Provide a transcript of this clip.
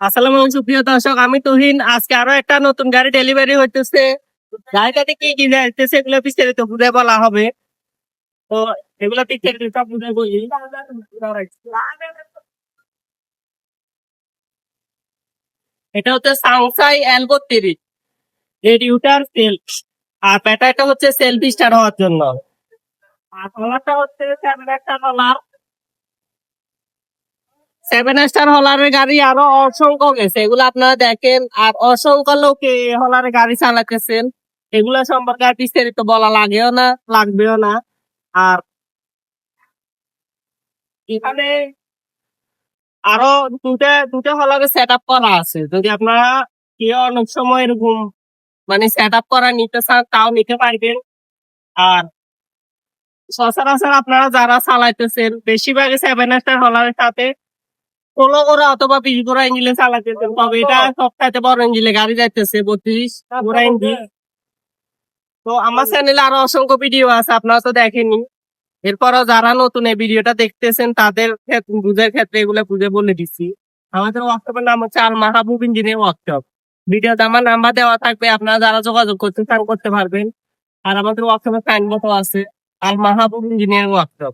আসসালামু আলাইকুম সুপ্রিয় দর্শক, আমি তুহিন। আজকে আরো একটা নতুন গাড়ি ডেলিভারি হইতেছে। গাড়িটাতে কি কি যাইতেছে এগুলো বিস্তারিত বুঝে বলা হবে। তো এগুলো বিস্তারিত সব বুঝে বলি। এটা হচ্ছে সাংসাই L32 রেডিউটার সেল, আর ব্যাটারিটা হচ্ছে সেলফি স্টার হওয়ার জন্য। আর কলারটা হচ্ছে 7 স্টার হলার। 7 স্টার হলারের গাড়ি আরো অসংখ্য গেছে, এগুলো আপনারা দেখেন। আর অসংখ্য লোক এই হলারের গাড়ি চালাতেছেন, এগুলা সম্পর্কে আর বিস্তারিত বলা লাগেও না, লাগবেও না। আর এখানে আরো দুটা দুটা হলারে সেট আপ করা আছে। যদি আপনারা কেউ অনেক সময় এরকম মানে সেট আপ করা নিতে চান তাও নিতে পারবেন। আর সচরাচর আপনারা যারা চালাইতেছেন বেশিরভাগই 7 স্টার হলারের সাথে 16 গোড়া অথবা 20 গোড়া ইঞ্জিনে চালাইতেছেন, তবে এটা সবচাইতে বড় ইঞ্জিনে গাড়ি যাইতেছে 32 গোড়া ইঞ্জিন। তো আমার চ্যানেলে আরো অসংখ্য ভিডিও আছে, আপনারা তো দেখেনি। এরপরও যারা নতুন এই ভিডিওটা দেখতেছেন তাদের বুঝের ক্ষেত্রে এগুলো বুঝে বলে দিচ্ছি। আমাদের ওয়ার্কশপের নাম হচ্ছে আল মাহবুব ইঞ্জিনিয়ার ওয়ার্কশপ। ভিডিওতে আমার নাম্বার দেওয়া থাকবে, আপনারা যারা যোগাযোগ করতে চান করতে পারবেন। আর আমাদের ওয়ার্কশপের সাইনবোর্ড আছে, আল মাহবুব ইঞ্জিনিয়ার ওয়ার্কশপ।